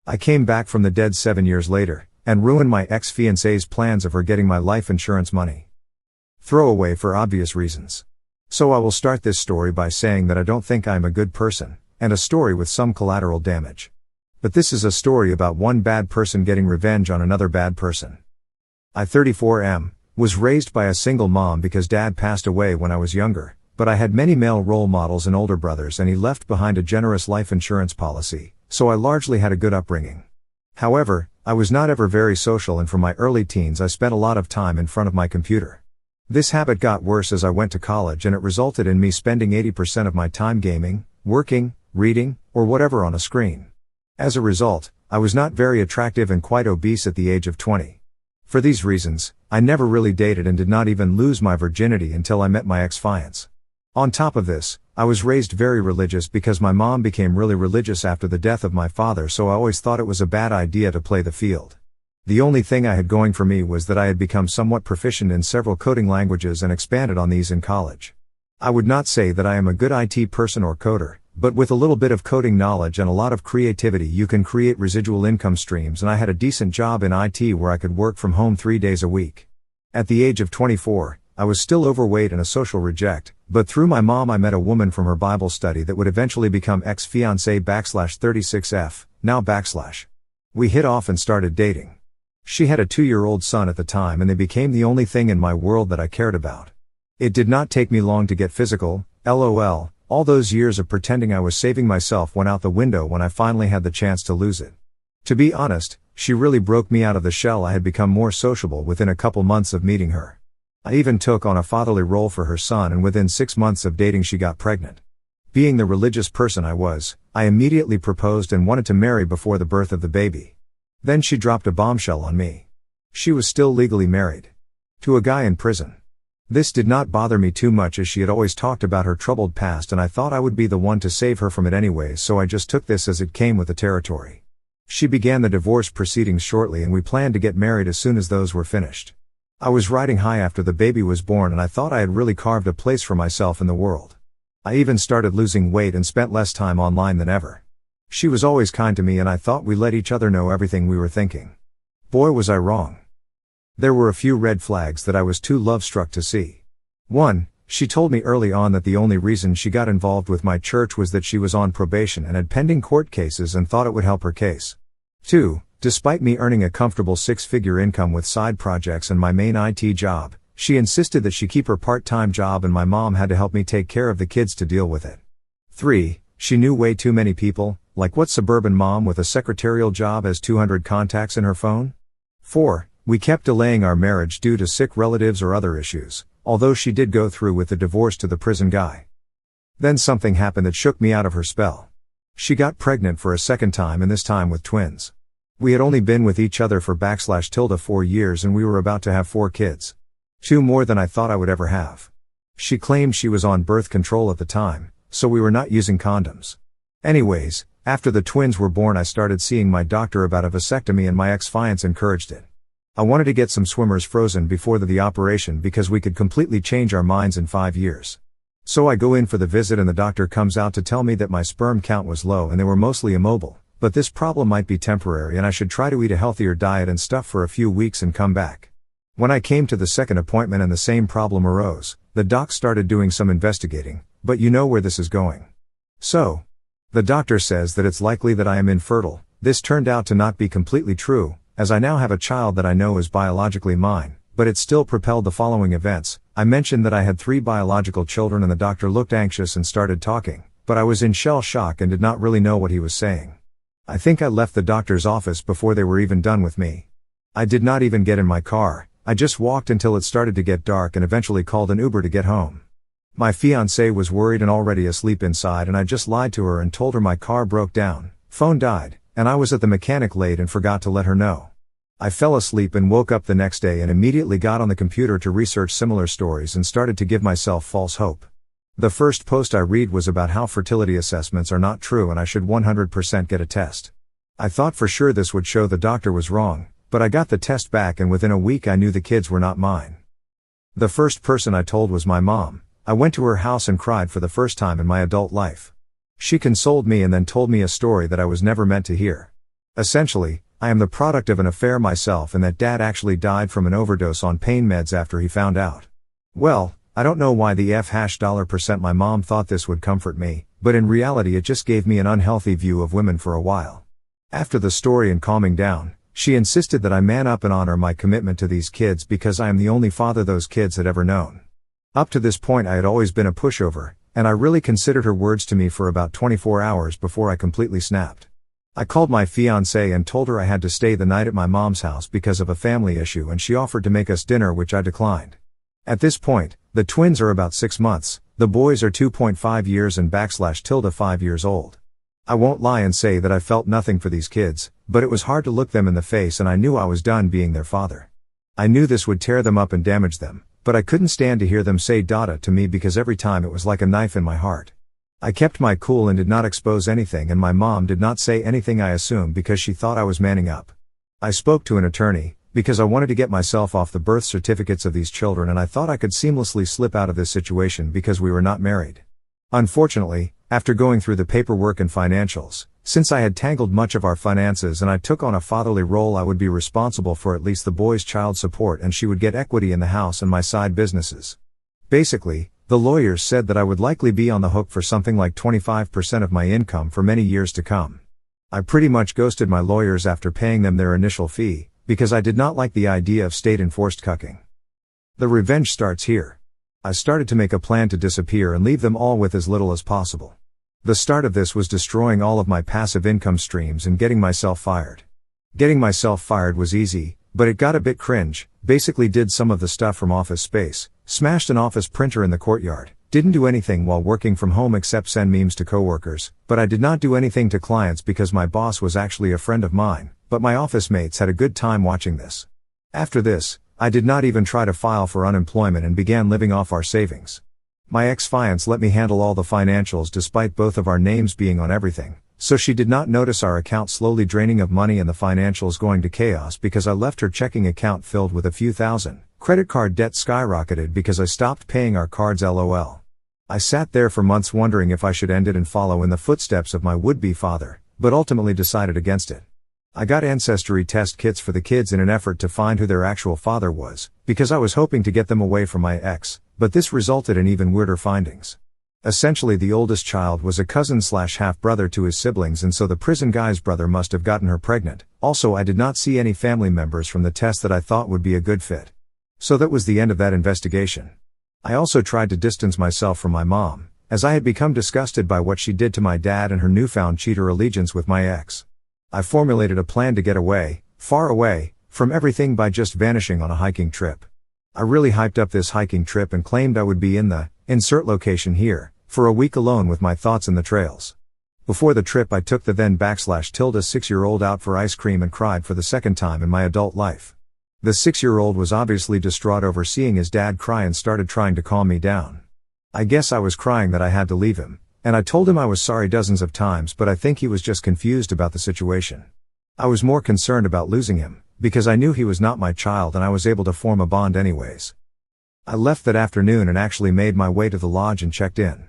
I came back from the dead 7 years later, and ruined my ex-fiancée's plans of her getting my life insurance money. Throwaway for obvious reasons. So I will start this story by saying that I don't think I am a good person, and a story with some collateral damage. But this is a story about one bad person getting revenge on another bad person. I, 34 was raised by a single mom because dad passed away when I was younger, but I had many male role models and older brothers, and he left behind a generous life insurance policy, so I largely had a good upbringing. However, I was not ever very social, and from my early teens I spent a lot of time in front of my computer. This habit got worse as I went to college, and it resulted in me spending 80% of my time gaming, working, reading, or whatever on a screen. As a result, I was not very attractive and quite obese at the age of 20. For these reasons, I never really dated and did not even lose my virginity until I met my ex-fiancé. On top of this, I was raised very religious because my mom became really religious after the death of my father, so I always thought it was a bad idea to play the field. The only thing I had going for me was that I had become somewhat proficient in several coding languages and expanded on these in college. I would not say that I am a good IT person or coder, but with a little bit of coding knowledge and a lot of creativity you can create residual income streams, and I had a decent job in IT where I could work from home 3 days a week. At the age of 24, I was still overweight and a social reject, but through my mom I met a woman from her Bible study that would eventually become ex-fiancé /36F, now /. We hit off and started dating. She had a 2-year-old son at the time, and they became the only thing in my world that I cared about. It did not take me long to get physical, lol, all those years of pretending I was saving myself went out the window when I finally had the chance to lose it. To be honest, she really broke me out of the shell. I had become more sociable within a couple months of meeting her. I even took on a fatherly role for her son, and within 6 months of dating she got pregnant. Being the religious person I was, I immediately proposed and wanted to marry before the birth of the baby. Then she dropped a bombshell on me. She was still legally married. To a guy in prison. This did not bother me too much, as she had always talked about her troubled past, and I thought I would be the one to save her from it anyways, so I just took this as it came with the territory. She began the divorce proceedings shortly, and we planned to get married as soon as those were finished. I was riding high after the baby was born, and I thought I had really carved a place for myself in the world. I even started losing weight and spent less time online than ever. She was always kind to me, and I thought we let each other know everything we were thinking. Boy, was I wrong. There were a few red flags that I was too love-struck to see. 1. She told me early on that the only reason she got involved with my church was that she was on probation and had pending court cases and thought it would help her case. 2. Despite me earning a comfortable 6-figure income with side projects and my main IT job, she insisted that she keep her part-time job, and my mom had to help me take care of the kids to deal with it. 3. She knew way too many people. Like what suburban mom with a secretarial job has 200 contacts in her phone? 4. We kept delaying our marriage due to sick relatives or other issues, although she did go through with the divorce to the prison guy. Then something happened that shook me out of her spell. She got pregnant for a second time, and this time with twins. We had only been with each other for /4 years, and we were about to have 4 kids. 2 more than I thought I would ever have. She claimed she was on birth control at the time, so we were not using condoms. Anyways, after the twins were born I started seeing my doctor about a vasectomy, and my ex-fiancé encouraged it. I wanted to get some swimmers frozen before the operation because we could completely change our minds in 5 years. So I go in for the visit, and the doctor comes out to tell me that my sperm count was low and they were mostly immobile, but this problem might be temporary and I should try to eat a healthier diet and stuff for a few weeks and come back. When I came to the second appointment and the same problem arose, the doc started doing some investigating, but you know where this is going. So, the doctor says that it's likely that I am infertile. This turned out to not be completely true, as I now have a child that I know is biologically mine, but it still propelled the following events. I mentioned that I had 3 biological children, and the doctor looked anxious and started talking, but I was in shell shock and did not really know what he was saying. I think I left the doctor's office before they were even done with me. I did not even get in my car. I just walked until it started to get dark and eventually called an Uber to get home. My fiancée was worried and already asleep inside, and I just lied to her and told her my car broke down, phone died, and I was at the mechanic late and forgot to let her know. I fell asleep and woke up the next day and immediately got on the computer to research similar stories and started to give myself false hope. The first post I read was about how fertility assessments are not true and I should 100% get a test. I thought for sure this would show the doctor was wrong, but I got the test back and within a week I knew the kids were not mine. The first person I told was my mom. I went to her house and cried for the first time in my adult life. She consoled me and then told me a story that I was never meant to hear. Essentially, I am the product of an affair myself and that dad actually died from an overdose on pain meds after he found out. Well, I don't know why the $% my mom thought this would comfort me, but in reality it just gave me an unhealthy view of women for a while. After the story and calming down, she insisted that I man up and honor my commitment to these kids because I am the only father those kids had ever known. Up to this point I had always been a pushover, and I really considered her words to me for about 24 hours before I completely snapped. I called my fiancée and told her I had to stay the night at my mom's house because of a family issue, and she offered to make us dinner, which I declined. At this point, the twins are about 6 months, the boys are 2.5 years and / 5 years old. I won't lie and say that I felt nothing for these kids, but it was hard to look them in the face and I knew I was done being their father. I knew this would tear them up and damage them, but I couldn't stand to hear them say Dada to me because every time it was like a knife in my heart. I kept my cool and did not expose anything, and my mom did not say anything, I assume because she thought I was manning up. I spoke to an attorney, because I wanted to get myself off the birth certificates of these children and I thought I could seamlessly slip out of this situation because we were not married. Unfortunately, after going through the paperwork and financials, since I had tangled much of our finances and I took on a fatherly role, I would be responsible for at least the boys' child support and she would get equity in the house and my side businesses. Basically, the lawyers said that I would likely be on the hook for something like 25% of my income for many years to come. I pretty much ghosted my lawyers after paying them their initial fee, because I did not like the idea of state-enforced cucking. The revenge starts here. I started to make a plan to disappear and leave them all with as little as possible. The start of this was destroying all of my passive income streams and getting myself fired. Getting myself fired was easy, but it got a bit cringe. Basically did some of the stuff from Office Space, smashed an office printer in the courtyard, didn't do anything while working from home except send memes to coworkers, but I did not do anything to clients because my boss was actually a friend of mine, but my office mates had a good time watching this. After this, I did not even try to file for unemployment and began living off our savings. My ex-fiance let me handle all the financials despite both of our names being on everything, so she did not notice our account slowly draining of money and the financials going to chaos because I left her checking account filled with a few thousand. Credit card debt skyrocketed because I stopped paying our cards, LOL. I sat there for months wondering if I should end it and follow in the footsteps of my would-be father, but ultimately decided against it. I got ancestry test kits for the kids in an effort to find who their actual father was, because I was hoping to get them away from my ex, but this resulted in even weirder findings. Essentially, the oldest child was a cousin/half-brother to his siblings, and so the prison guy's brother must have gotten her pregnant. Also, I did not see any family members from the test that I thought would be a good fit. So that was the end of that investigation. I also tried to distance myself from my mom, as I had become disgusted by what she did to my dad and her newfound cheater allegiance with my ex. I formulated a plan to get away, far away, from everything by just vanishing on a hiking trip. I really hyped up this hiking trip and claimed I would be in the, insert location here, for a week alone with my thoughts in the trails. Before the trip I took the then / 6-year-old out for ice cream and cried for the second time in my adult life. The 6-year-old was obviously distraught over seeing his dad cry and started trying to calm me down. I guess I was crying that I had to leave him, and I told him I was sorry dozens of times, but I think he was just confused about the situation. I was more concerned about losing him, because I knew he was not my child and I was able to form a bond anyways. I left that afternoon and actually made my way to the lodge and checked in.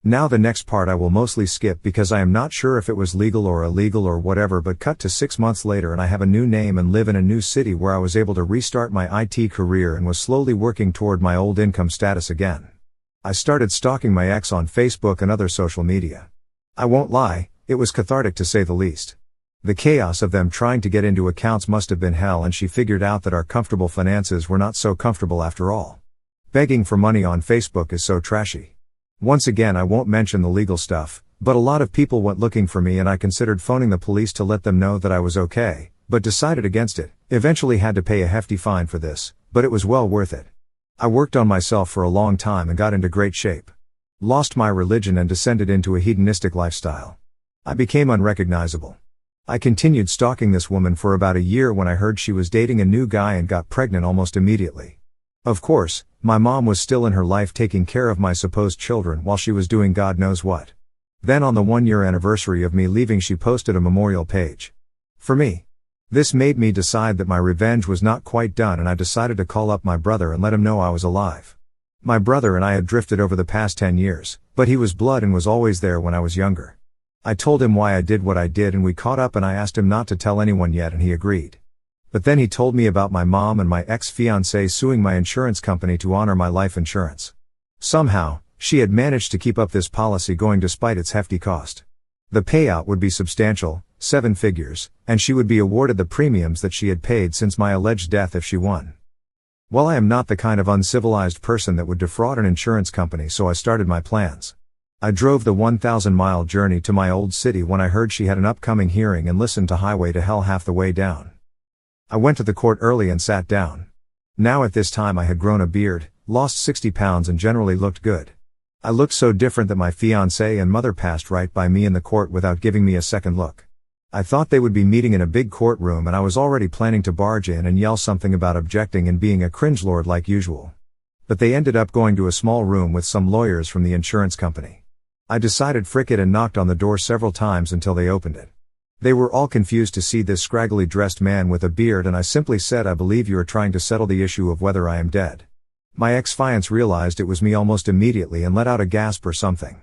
Now the next part I will mostly skip because I am not sure if it was legal or illegal or whatever, but cut to 6 months later and I have a new name and live in a new city where I was able to restart my IT career and was slowly working toward my old income status again. I started stalking my ex on Facebook and other social media. I won't lie, it was cathartic to say the least. The chaos of them trying to get into accounts must have been hell, and she figured out that our comfortable finances were not so comfortable after all. Begging for money on Facebook is so trashy. Once again, I won't mention the legal stuff, but a lot of people went looking for me and I considered phoning the police to let them know that I was okay, but decided against it. Eventually had to pay a hefty fine for this, but it was well worth it. I worked on myself for a long time and got into great shape. Lost my religion and descended into a hedonistic lifestyle. I became unrecognizable. I continued stalking this woman for about a year when I heard she was dating a new guy and got pregnant almost immediately. Of course, my mom was still in her life taking care of my supposed children while she was doing God knows what. Then on the 1-year anniversary of me leaving, she posted a memorial page for me. This made me decide that my revenge was not quite done, and I decided to call up my brother and let him know I was alive. My brother and I had drifted over the past 10 years, but he was blood and was always there when I was younger. I told him why I did what I did and we caught up and I asked him not to tell anyone yet and he agreed. But then he told me about my mom and my ex-fiancé suing my insurance company to honor my life insurance. Somehow, she had managed to keep up this policy going despite its hefty cost. The payout would be substantial, 7 figures, and she would be awarded the premiums that she had paid since my alleged death if she won. Well, I am not the kind of uncivilized person that would defraud an insurance company, so I started my plans. I drove the 1,000-mile journey to my old city when I heard she had an upcoming hearing and listened to Highway to Hell half the way down. I went to the court early and sat down. Now at this time I had grown a beard, lost 60 pounds and generally looked good. I looked so different that my fiancé and mother passed right by me in the court without giving me a second look. I thought they would be meeting in a big courtroom and I was already planning to barge in and yell something about objecting and being a cringelord like usual. But they ended up going to a small room with some lawyers from the insurance company. I decided frick it and knocked on the door several times until they opened it. They were all confused to see this scraggly dressed man with a beard and I simply said, I believe you are trying to settle the issue of whether I am dead. My ex-fiancé realized it was me almost immediately and let out a gasp or something.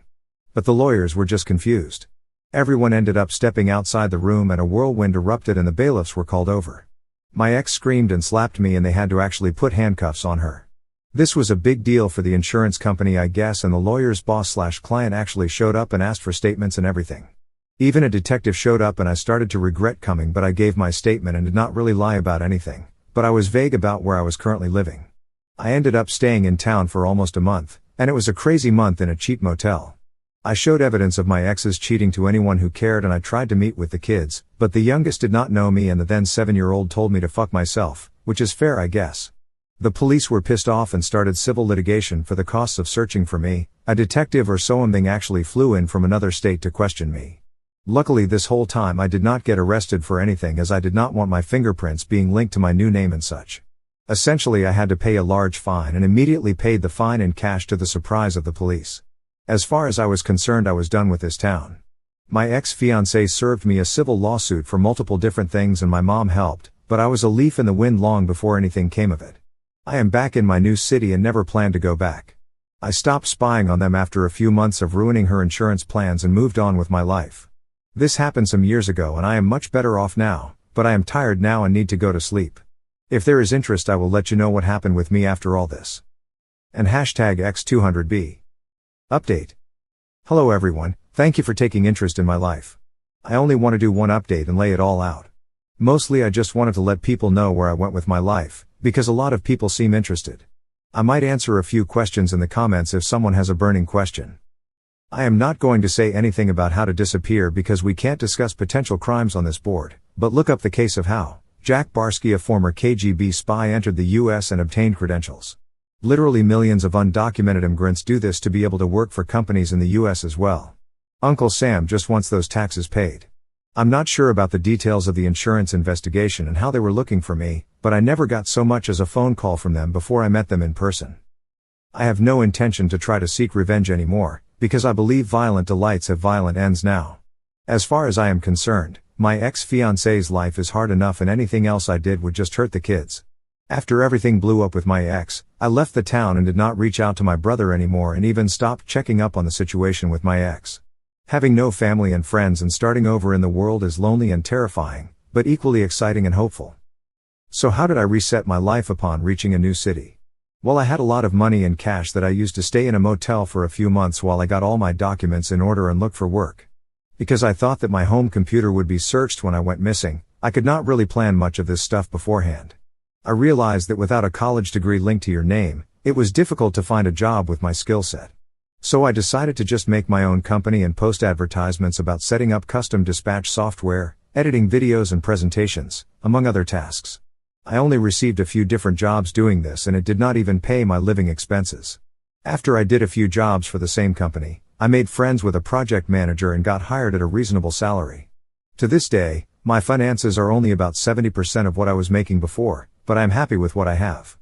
But the lawyers were just confused. Everyone ended up stepping outside the room and a whirlwind erupted and the bailiffs were called over. My ex screamed and slapped me and they had to actually put handcuffs on her. This was a big deal for the insurance company I guess, and the lawyer's boss/client actually showed up and asked for statements and everything. Even a detective showed up and I started to regret coming, but I gave my statement and did not really lie about anything, but I was vague about where I was currently living. I ended up staying in town for almost a month, and it was a crazy month in a cheap motel. I showed evidence of my ex's cheating to anyone who cared and I tried to meet with the kids, but the youngest did not know me and the then 7-year-old told me to fuck myself, which is fair I guess. The police were pissed off and started civil litigation for the costs of searching for me. A detective or something actually flew in from another state to question me. Luckily this whole time I did not get arrested for anything as I did not want my fingerprints being linked to my new name and such. Essentially I had to pay a large fine and immediately paid the fine in cash to the surprise of the police. As far as I was concerned I was done with this town. My ex-fiancé served me a civil lawsuit for multiple different things and my mom helped, but I was a leaf in the wind long before anything came of it. I am back in my new city and never plan to go back. I stopped spying on them after a few months of ruining her insurance plans and moved on with my life. This happened some years ago and I am much better off now, but I am tired now and need to go to sleep. If there is interest I will let you know what happened with me after all this. And #X200B. Update. Hello everyone, thank you for taking interest in my life. I only want to do one update and lay it all out. Mostly I just wanted to let people know where I went with my life, because a lot of people seem interested. I might answer a few questions in the comments if someone has a burning question. I am not going to say anything about how to disappear because we can't discuss potential crimes on this board, but look up the case of how Jack Barsky, a former KGB spy, entered the US and obtained credentials. Literally millions of undocumented immigrants do this to be able to work for companies in the US as well. Uncle Sam just wants those taxes paid. I'm not sure about the details of the insurance investigation and how they were looking for me, but I never got so much as a phone call from them before I met them in person. I have no intention to try to seek revenge anymore, because I believe violent delights have violent ends now. As far as I am concerned, my ex-fiancé's life is hard enough and anything else I did would just hurt the kids. After everything blew up with my ex, I left the town and did not reach out to my brother anymore and even stopped checking up on the situation with my ex. Having no family and friends and starting over in the world is lonely and terrifying, but equally exciting and hopeful. So how did I reset my life upon reaching a new city? Well, I had a lot of money and cash that I used to stay in a motel for a few months while I got all my documents in order and looked for work. Because I thought that my home computer would be searched when I went missing, I could not really plan much of this stuff beforehand. I realized that without a college degree linked to your name, it was difficult to find a job with my skill set. So I decided to just make my own company and post advertisements about setting up custom dispatch software, editing videos and presentations, among other tasks. I only received a few different jobs doing this and it did not even pay my living expenses. After I did a few jobs for the same company, I made friends with a project manager and got hired at a reasonable salary. To this day, my finances are only about 70% of what I was making before, but I am happy with what I have.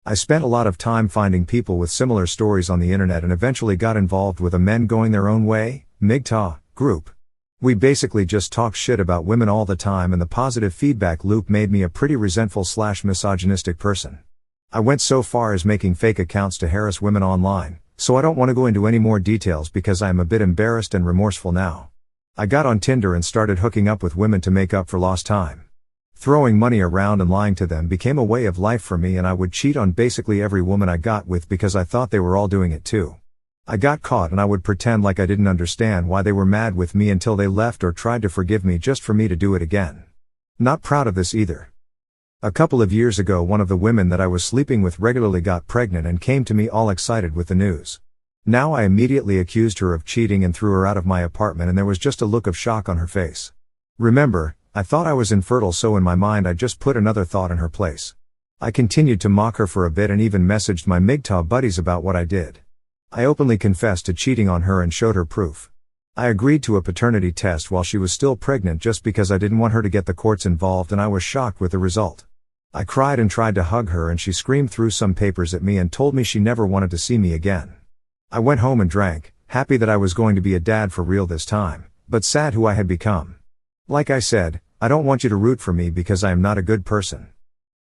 I spent a lot of time finding people with similar stories on the internet and eventually got involved with a Men Going Their Own Way (MGTOW) group. We basically just talk shit about women all the time and the positive feedback loop made me a pretty resentful/misogynistic person. I went so far as making fake accounts to harass women online, so I don't want to go into any more details because I am a bit embarrassed and remorseful now. I got on Tinder and started hooking up with women to make up for lost time. Throwing money around and lying to them became a way of life for me, and I would cheat on basically every woman I got with because I thought they were all doing it too. I got caught and I would pretend like I didn't understand why they were mad with me until they left or tried to forgive me just for me to do it again. Not proud of this either. A couple of years ago, one of the women that I was sleeping with regularly got pregnant and came to me all excited with the news. Now I immediately accused her of cheating and threw her out of my apartment, and there was just a look of shock on her face. Remember, I thought I was infertile, so in my mind I just put another thought in her place. I continued to mock her for a bit and even messaged my MGTOW buddies about what I did. I openly confessed to cheating on her and showed her proof. I agreed to a paternity test while she was still pregnant just because I didn't want her to get the courts involved, and I was shocked with the result. I cried and tried to hug her, and she screamed through some papers at me and told me she never wanted to see me again. I went home and drank, happy that I was going to be a dad for real this time, but sad who I had become. Like I said, I don't want you to root for me because I am not a good person.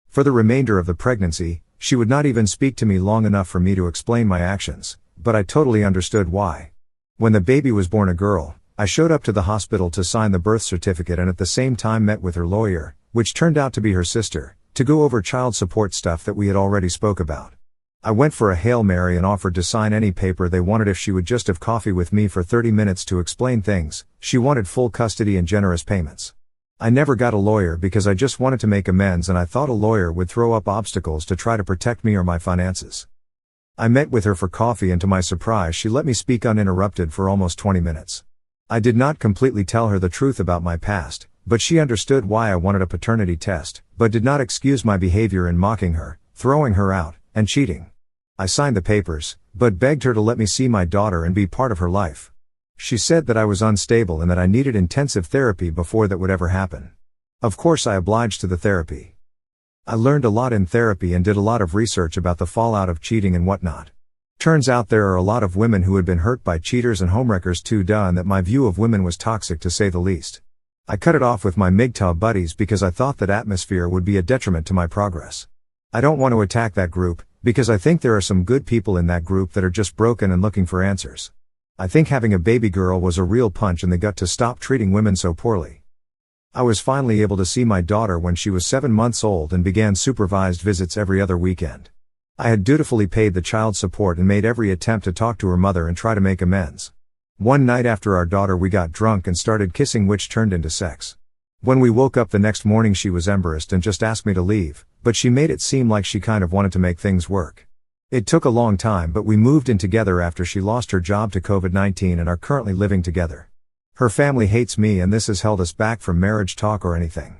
For the remainder of the pregnancy, she would not even speak to me long enough for me to explain my actions, but I totally understood why. When the baby was born a girl, I showed up to the hospital to sign the birth certificate and at the same time met with her lawyer, which turned out to be her sister, to go over child support stuff that we had already spoke about. I went for a Hail Mary and offered to sign any paper they wanted if she would just have coffee with me for 30 minutes to explain things. She wanted full custody and generous payments. I never got a lawyer because I just wanted to make amends, and I thought a lawyer would throw up obstacles to try to protect me or my finances. I met with her for coffee, and to my surprise she let me speak uninterrupted for almost 20 minutes. I did not completely tell her the truth about my past, but she understood why I wanted a paternity test, but did not excuse my behavior in mocking her, throwing her out, and cheating. I signed the papers, but begged her to let me see my daughter and be part of her life. She said that I was unstable and that I needed intensive therapy before that would ever happen. Of course I obliged to the therapy. I learned a lot in therapy and did a lot of research about the fallout of cheating and whatnot. Turns out there are a lot of women who had been hurt by cheaters and homewreckers too, and that my view of women was toxic to say the least. I cut it off with my MGTOW buddies because I thought that atmosphere would be a detriment to my progress. I don't want to attack that group, because I think there are some good people in that group that are just broken and looking for answers. I think having a baby girl was a real punch in the gut to stop treating women so poorly. I was finally able to see my daughter when she was 7 months old and began supervised visits every other weekend. I had dutifully paid the child support and made every attempt to talk to her mother and try to make amends. One night after our daughter, we got drunk and started kissing, which turned into sex. When we woke up the next morning, she was embarrassed and just asked me to leave, but she made it seem like she kind of wanted to make things work. It took a long time, but we moved in together after she lost her job to COVID-19 and are currently living together. Her family hates me, and this has held us back from marriage talk or anything.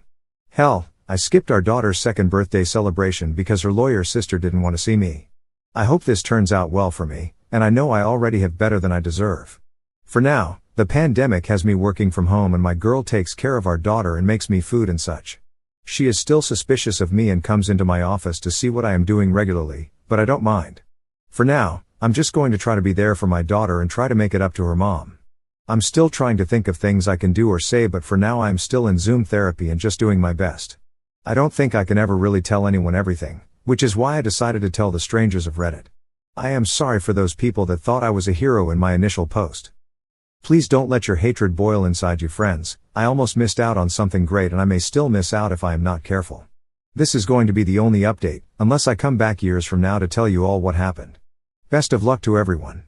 Hell, I skipped our daughter's second birthday celebration because her lawyer's sister didn't want to see me. I hope this turns out well for me, and I know I already have better than I deserve. For now, the pandemic has me working from home, and my girl takes care of our daughter and makes me food and such. She is still suspicious of me and comes into my office to see what I am doing regularly, but I don't mind. For now, I'm just going to try to be there for my daughter and try to make it up to her mom. I'm still trying to think of things I can do or say, but for now I'm still in Zoom therapy and just doing my best. I don't think I can ever really tell anyone everything, which is why I decided to tell the strangers of Reddit. I am sorry for those people that thought I was a hero in my initial post. Please don't let your hatred boil inside you, friends. I almost missed out on something great, and I may still miss out if I am not careful. This is going to be the only update, unless I come back years from now to tell you all what happened. Best of luck to everyone.